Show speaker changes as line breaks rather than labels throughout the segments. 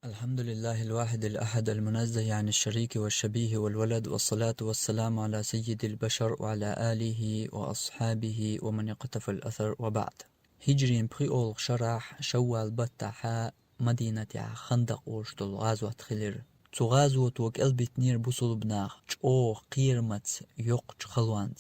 الحمد لله الواحد الأحد المنزه عن الشريك والشبيه والولد، والصلاة والسلام على سيد البشر وعلى آله وأصحابه ومن اقتفى الأثر، وبعد. هجرين بريول شرح شوال بطحاء مدينة خندق ورشتل غازوة خلير تغازوة وقل بتنير بوصل بناخ او قيرمت يقج خلوانت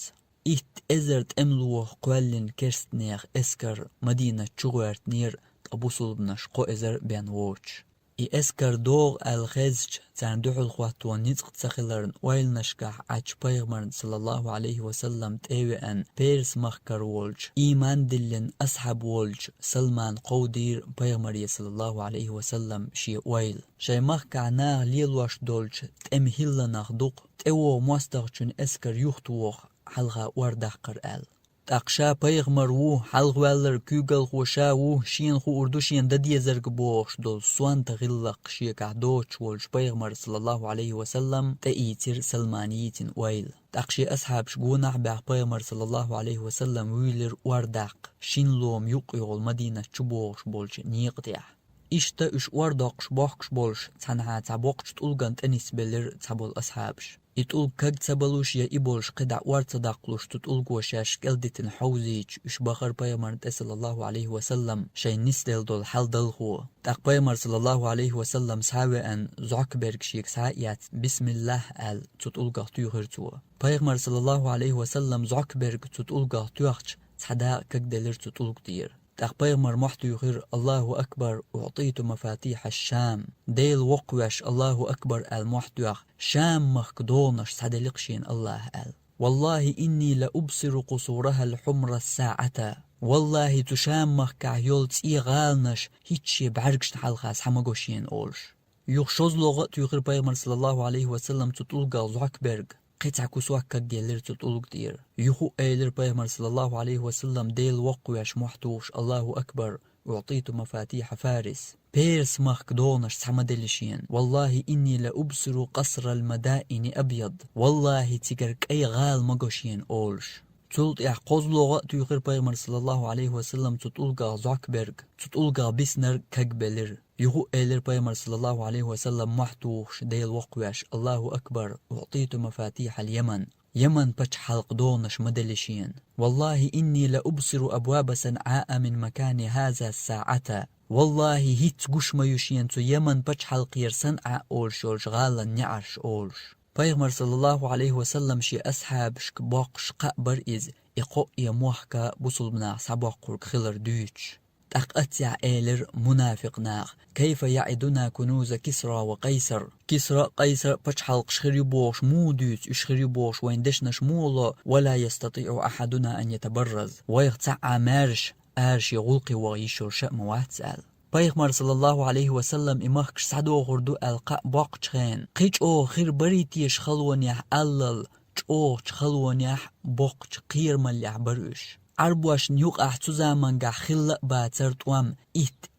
ازرت املوه قوالين كرستنيخ اسكر مدينة شغوارت نير أبوصل بناش ازر بيان ووش اسكر دوغ الخزج تان دوحل خواتو نيزق تسخلرن ويل نشكح عج بيغمرن صلى الله عليه وسلم تاوي ان بيرس مخكر وولج ايمان دلن اسحب وولج سلمان قودير بيغمري صلى الله عليه وسلم شي ويل شي مخكع ناغ ليلوش دولج تأمهيلا ناخدوق تأوو موستغشن اسكر يوختووخ حلغا وردحقر آل تاقشا بيغمر وو حلغوالر كوغل خوشا وو شين خو اردو شين ددي زرق بوش دول سوان تغلق شيك عدوش والش بيغمر صلى الله عليه وسلم تأيتر سلمانيتين ويل تاقشي أصحاب شقونح باق بيغمر صلى الله عليه وسلم ويلر وارداق شين لوم يقيغل مدينة شبوش بولش نيقتيح إشتا إش وارداقش باقش بولش تنها تابوقش تلغن تنس بلر تابول أصحابش يتقول كاج تبلوش يا إبولش قدع وارتداقلوش تتقول قوشاش كالدتن حوزيج إش بخر بيامر صلى الله عليه وسلم شي نسدل دول حال دلخو تاق بيامر صلى الله عليه وسلم ساوي أن زعكبرك شيك سايات بسم الله آل تتقول قهتو غرتو بيامر صلى الله عليه وسلم زعكبرك تتقول قهتو تحدا كاج دلر تتقول دير تقبيغمر محتو يغير الله أكبر أعطيت مفاتيح الشام ديل وقوش الله أكبر المحتوى شام مخدونش سادلقشين الله آل والله إني لأبصر قصورها الحمر الساعة والله تشام مخكع يولت إيغالنش هيتشي بعرقش حلقاس حمقوشين أولش يخشوز لغت يغير بيغمر صلى الله عليه وسلم تتلقى زعكبرغ قطع كسوك ديالر تتقولك دير يخو ايلر بيغمر صلى الله عليه وسلم ديل وقوش محتوش الله أكبر أعطيت مفاتيح فارس بيرس مخدونش سحمدلشين والله إني لأبصر قصر المدائن أبيض والله تيكرك أي غال مقوشين أولش تلت يحقوز لغة تيغير بيغمر صلى الله عليه وسلم تتلقى زعكبرغ تتلقى بسنر كاكبلر يهو إيلر بيغمر صلى الله عليه وسلم محتوش ديل وقوش الله أكبر أعطيت مفاتيح اليمن يمن بچ حلق دونش مدلشين والله إني لأبصر أبواب صنعاء من مكان هذا الساعة والله هيت قش ما يشين تو يمن بچ حلق يرسنع أولش أولش غالا نعرش أولش بيغمر صلى الله عليه وسلم شي أصحاب شك باقش قابر إز إقو يموحكا بصل بنا سباقور خلر دوش أقأتع إيلر منافق ناغ كيف يعدنا كنوز كسرى وقيصر كسرى قيصر بچحلق شخريبوش مودوت اشخريبوش ويندشنش مولا ولا يستطيع أحدنا أن يتبرز ويغتع مارش آرش يغلقي ويشور شأم واتسأل بيغمر صلى الله عليه وسلم إمخش سعدو غردو ألقاء باقشخين قيج أو خير بريتيش خلون يح ألل او خلون يح باقش قير مليح برش عربوش نيوق احتو زامن قا خلق باترت وام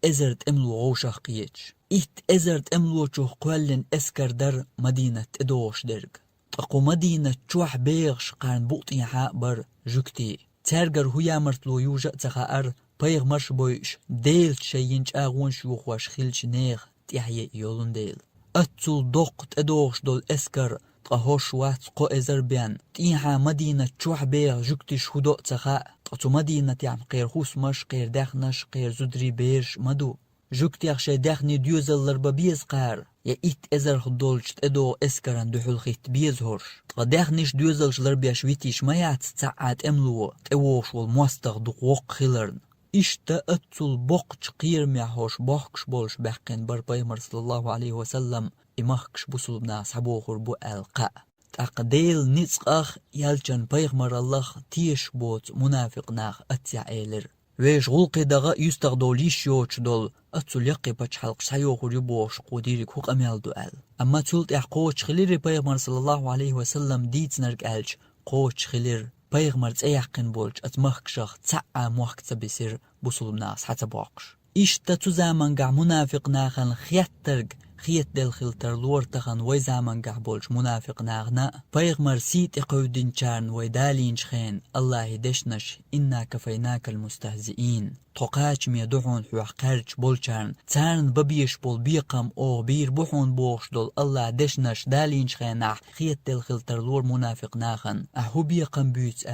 ازرت املو غوشخ قيتش ازرت املو چوخ قوالن اسكر در مدينة ادوش درگ تقو مدينة چوح بيغش قارن بوطي حق بر جوكتي ترگر هويا مرتلو يوجا تخاار بيغ مرش بويش ديل شينج اغون شوخ واش خيلش نيغ تيحيي يولون ديل اتول دوقت ادوش دول اسكر تقهوش وات قو ازربيان تيها مدينة چوح بيغ جوكتش هدو تخاء تو مدينة يعني قير خوس مش قير داخنش قير زدري بيرش مدو جوكتي اخشي داخني ديوزل ببيز قار يا ازر خدولش ادو اسكران دوحل خيت بيز هورش داخنش ديوزلش لربياش ويتيش ما يعت تساعات املو تقوش والمواستغ دوق وق خيلرن إشتا أتول بوقش قير معهوش بوقش بولش بحقين بر بيمر صلى الله عليه وسلم إمخكش بسول بناس حبوخر بو ألقاء تقديل نسق أخ يالجن بيغمر الله تيش بوت منافق ناخ أتيع إيلر ويش غلقي دغا يستغدو ليش يوش دول أتول يقي بچ حلق سيوخر يبوش قديرك حق أميال دوال أما تولت إحقوش خلير بيغمر صلى الله عليه وسلم ديت نرق ألج قوش خلير بيغمر تأيحقن بولج أتمخكشخ تسعى موحك بسير بسول بناس حتى بوقش إشتا تزامن قع منافق ناخن خياترق خيت دل خلتر لور تخن وي زامن قحبولش منافق ناغنا بيغمر سيت اقودين چارن ويدالين شخين الله دشنش إنا كفيناك المستهزئين توقاچ ميدوحون حوحقارج بولچارن تارن ببيش بول بيقم او بير بوحون بوخش دول الله دشنش دالين شخين خيت دل خلتر لور منافق ناغن اهو بيقم بيوت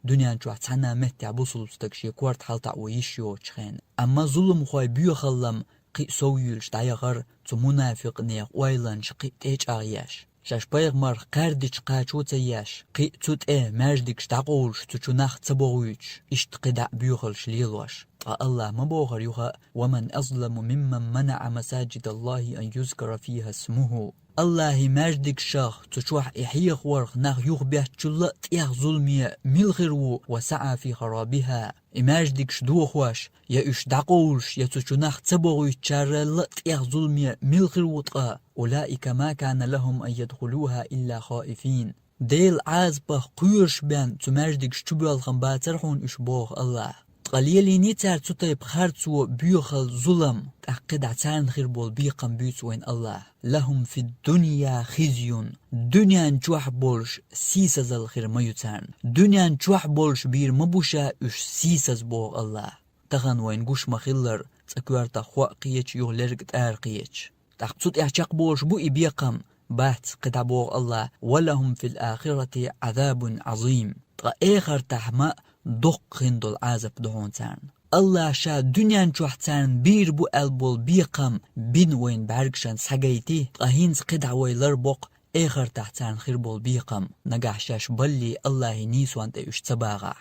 دنيا جوات سنة متع بوصل ستكشي كورت حالتا ويشيو چخين اما ظلم خوي بيخلم قي سويلش دايغر تو منافق نيق ويلنش قي تيج اغياش شاش بيغمر قاردش قاچو تياش قي توت ماجدكش داقولش تو ناخ تبوغيش اشت قدع بيخلش ليلوش الله مبوغر يوها ومن أظلم ممن منع مساجد الله أن يذكر فيها اسمه الله ماجدك شاخ تشوح إحيخ ورخ ناخ يخبه تشلت إح ظلمية ملغرو وسعى في خرابها إماجدك شدوخوش يا إش داقولش يا تشناخ تبوغي تشارلت إح ظلمية ملغرو تقا أولئك ما كان لهم أن يدخلوها إلا خائفين ديل عازبه قيرش بان تماجدك شتبال خنباترحون إشبوغ الله قليلي نيتار تطيب خارتو بيوخل ظلم تأقد عتان خير بول بيقم بيوت وين الله لهم في الدنيا خزي دنيا نجوح بولش سيسز الخير ميوتان دنيا نجوح بولش بير مبوشا اش سيسز بوغ الله تغن وين قوش مخلر تأكوار تخواق قيتش يغلرق تار قيتش تأقصد احشاق بولش بو بيقم بات قد بوغ الله ولهم في الآخرة عذاب عظيم آخر تحماء دق خندل عازب دهون تان الله شا دنيا نجوح تان بير بو البول بيقم بين وين باركشان ساقايتي قهينز قدع ويلر بوق آخر تحتان خير بول بيقم نقاح شاش بلي الله نيسوان تيوش تباغا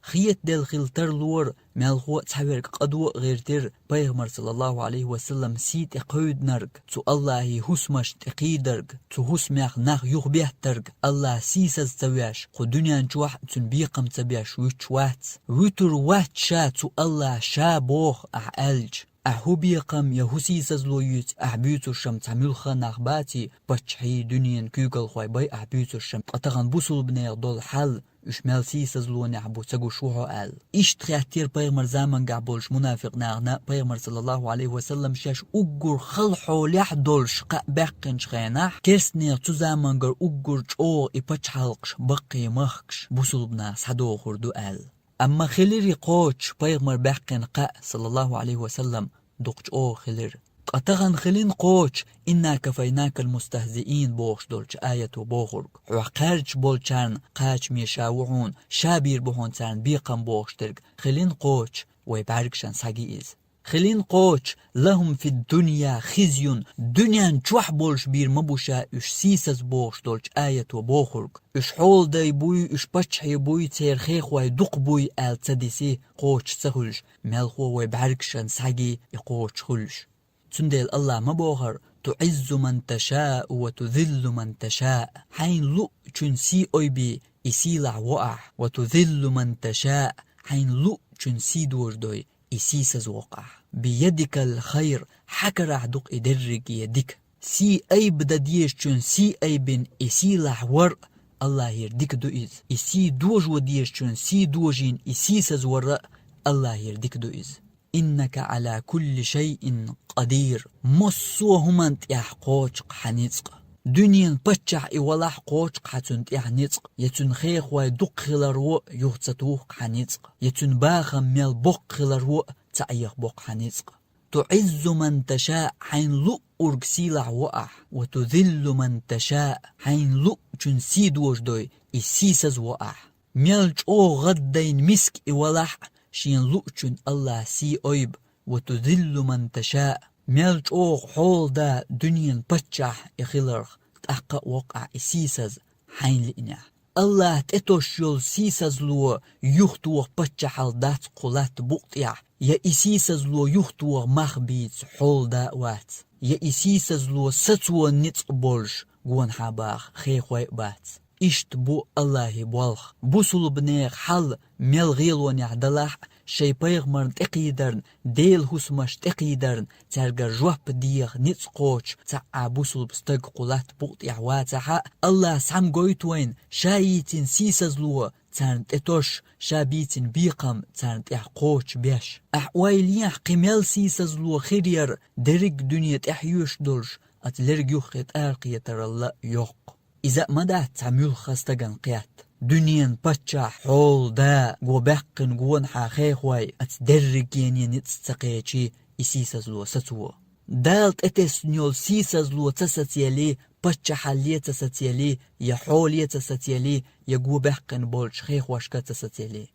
خيت دل خلتر لور مالخو تحويرك قدو غيرتر بيغمر صلى الله عليه وسلم سيت اقود نرق تو الله حسمش تقيدرق تو حسميخ ناخ يخبيه ترق الله سيسز تبياش خو دنيا نجوح تن بيقم تبياش ويتشوات ويتر وات شا تو الله شا بوخ ألج أهو بيقم يهوسي سزلو يوت أحبيتو الشم تعمل خاناخ باتي بچحي دنيا كيوغل خواي باي أحبيتو الشم أتغن بوصل بنيغ دول حل اشمال سيسز لو نعبو تساقو شوحو قال ايش تخياتير بيغمر زامن قعبولش منافق ناغنا بيغمر صلى الله عليه وسلم شاش اقر خلحو لحدولش قا باقنش خيناح كيرسنير تو زامن قر اقر جو ايباچ حلقش بقي مخكش بوصل بناس حدو خردو قال اما خليري قوش بيغمر باقن قا صلى الله عليه وسلم دوقش او خلير قطغن خلين قوش إنا كفيناك المستهزئين بوخش دولش آية بوخرق وقارج بولشان قاش ميشاوعون شابير بوهون تان بيقم بوخش ترق خلين قوش ويباركشان ساقيز خلين قوش لهم في الدنيا خزي دنيا نجوح بولش بير مبوشا اش سيسز بوخش دولش آية بوخرق اش حول داي بوي اش بچحي بوي تير خيخ واي دوق بوي آل تدسي قوش تسخلش مالخو ويباركشان ساقي يقوش خلش تندل الله مبوغر تعز من تشاء وتذل من تشاء حين لؤ چنسي اويبي اسيلع وقع وتذل من تشاء حين لؤ چنسي دوردوي اسيسز وقع بيدك الخير حكر عدق ادرق يدك سي اي بدديش چنسي اي بن اسيلع ور الله يردك دوئز اسي دوج وديش چنسي دوجين اسيسز ور الله يردك دوئز إنك على كل شيء قدير مصوهما تيح قوشق حنيتق دنيا بچح إولاح قوشق حتن تيح نيتق يتن خيخ ويدق خلرو يغتتوق حنيتق يتن باخم ميل بق خلرو تعيخ بق حنيتق تعز من تشاء حين لؤ أرقسيلع وقع وتذل من تشاء حين لؤ چنسيد وجدوي إسيسز وقع ميل جو غدين مسك إولاح شين لؤچن الله سي اويب وتذل من تشاء ميلج اوغ حول دا دنيا بچح اخلرخ تحقق وقع سيسز حين لئنا الله تتوش يول سيسز لو يختوغ بچحل دات قلات بقطيع يا اسيسز لو يختوغ مخبيت حول دا وات يا اسيسز لو ستو نتق بولش قوان حاباخ خيخوي بات اشت بو الله بوالخ بوصل بنيخ حل ميل غيلون يعدلاح شي بيغمرن تقيدرن ديل حسمش تقيدرن ترغر جواب ديغ نتس قوش تعا بوصل بستق قولات بوط يعواتها الله سام قويتوين شايتين سيسزلو تارن تتوش شابيتين بيقم تارن تح قوش بيش احواليح قميل سيسزلو خيرير درق دنيا تحيوش دولش أتلرج يخيط آرقية ترى الله يق إذا ما دات تعمل خستجن قيات دنيا بتشا حول دا جو بقن جون حاخيخوي أتدرج يعني نتستقيتشي إسيسز لو ستو دالت اتس نيول سيسز لو تساتيالي بتشا حالية تساتيالي يا حولية تساتيالي يا جو بقن بولش خيخواشكا تساتيالي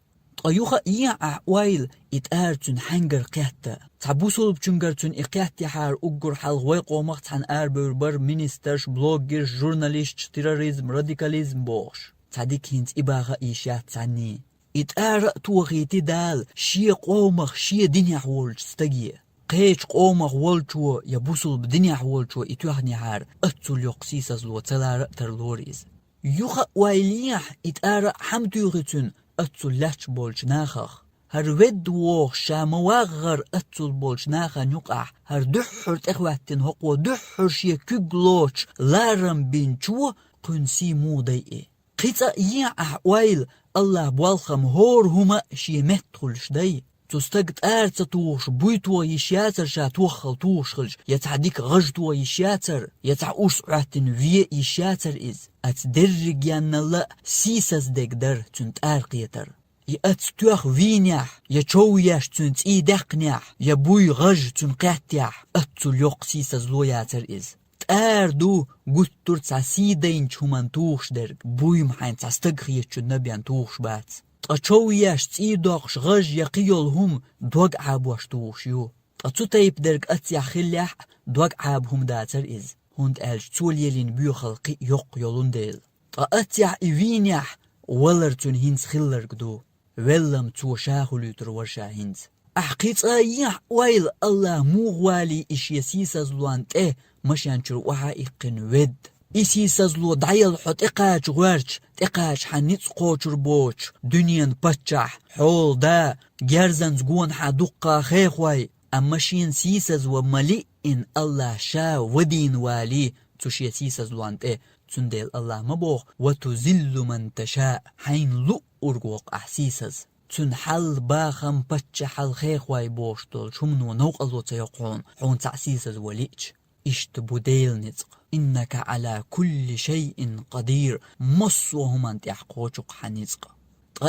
أيوخا إيا أحوال إتآرتون حنجر قياتا تعبوسول بچنگرتون إقيات يحار أقر حلغوي قومخت حن بر مينيسترش بلوغيرش جورناليش تيروريزم راديكاليزم بوش تعديك هنت إباغا إيشات تعني إتآر توغيتي دال شي قومخ شي دنيا حولش ستجي قيش قومخ والشو يبوسول بدنيا حولشو إتوغني حار أتسول يقسيسز لو تلار ترلوريز يوخا وايليح إتآر حمتوغيتون أتسول لاتش بولش ناخخ هر ود ووخ شامواغر أتسول بولش ناخا نقع هر دحر تخواتين هقو دحر شي كيغلوش لارم بينشو قنسي مودي قيتا إيا أحوال الله بوالخم هور هما شي متخلش دي تستقت آرتا توش بويتوا يشياتر شا توخل توشخلش يتعديك غجتوا يشياتر يتعوش عاتن في يشياتر إز أتدرج يان الله سيساز ديك در تنت آرقيتر يأتتوخ فينيح يتشوياش تنت إيدقنيح يبوي غج تنقاتيح أتو اليوق سيساز لوياتر إز تاردو قتر تسيدين شومان توش درج بوي محين تستقخي نبيان توش بات أتشوياش تيدوغش غج يقيولهم دوغ عابواش توشيو أتو تايب درج أتيا خليح دوغ عابهم داتر إز هند ألج توليلين بيو خلقي يق يولون ديل أتيا إيفينيح ولرتون هنس خلرق دو ولم تو شاخلوتر ورشا هنس أحقيت أيح ويل الله موغوالي إش يسيساز لوانت مشان شروعها إقن ود إسيساز لو دعيل حط إقاج غورش إقاج حنيت قوشر بوش دنيان بتشح حول دا جرزنز جون حدقا خيخوي أمشين سيساز وملي إن الله شا ودين والي تشي سيساز لوانت تندل الله مبوغ وتزل من تشاء حين لؤ أرقوق أحسيساز تنحل باخم بتشح الخيخوي بوشتل شمنو نوق الله تيقون حون تعسيساز وليش اشتبوديل نزق إنك على كل شيء قدير مصوهم أنت يحقوشق حنزق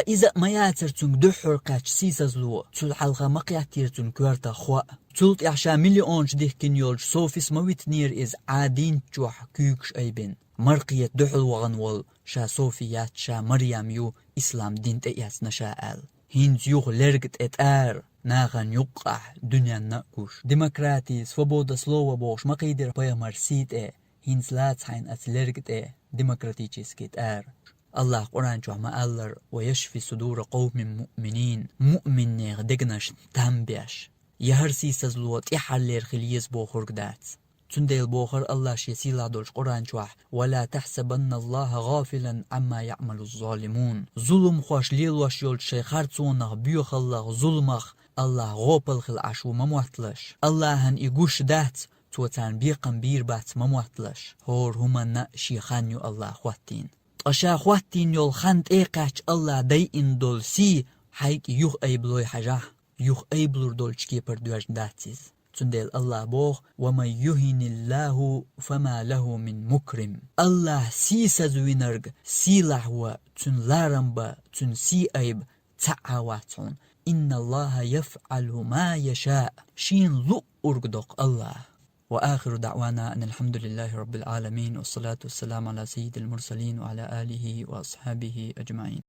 إذا ما ياترتون دحر قاش سيسازلو تل حلقة مقياتيرتون كوارتا خواء تلت إعشا مليون جديه كنيولج صوفيس مويت نير إز عادين جوح كيوكش أيبن مرقية دحل وغنول شا صوفيات شا مريم يو إسلام دين تأياس نشاء هنز يوغ لرقت اتآر ناغن يقع دنيا ناكوش ديمقراطي سوبودا سلوة بوش مقيدر بايا مرسيت هنز لات حين أتلرقت ديمقراطيشيسكي اتآر الله قرآن جوه ما ألر ويشفي صدور قوم مؤمنين مؤمن نيغ دقناش تنبيش يهرسي سزلوت إحالير خليز بوخور قدات تنديل بوخر الله شيسيلا دولش قرآن جوه ولا تحسبن الله غافلا عما يعمل الظالمون ظلم خوش ليلوش يولش شيخارتونغ بيوخ الله ظلمخ الله غوبل خل عشو ممواتلش الله هن إيقوش دات توتان بيقن بير بات ممواتلش هور هما نأشي خانيو الله خواتين أشا خواتين يول خانت إيقاش الله داي إن دول سي حيك يوخ أيبلوي حاجة يوخ أيبلور دول شكي بردواج داتيز تندل الله بوخ وما يهين الله فما له من مكرم الله سي سزوينرغ سي لحوة تن لارنبا تن سي أيب تعاواتون إن الله يفعل ما يشاء شين لؤ أرقدق الله وآخر دعوانا أن الحمد لله رب العالمين والصلاة والسلام على سيد المرسلين وعلى آله وأصحابه أجمعين.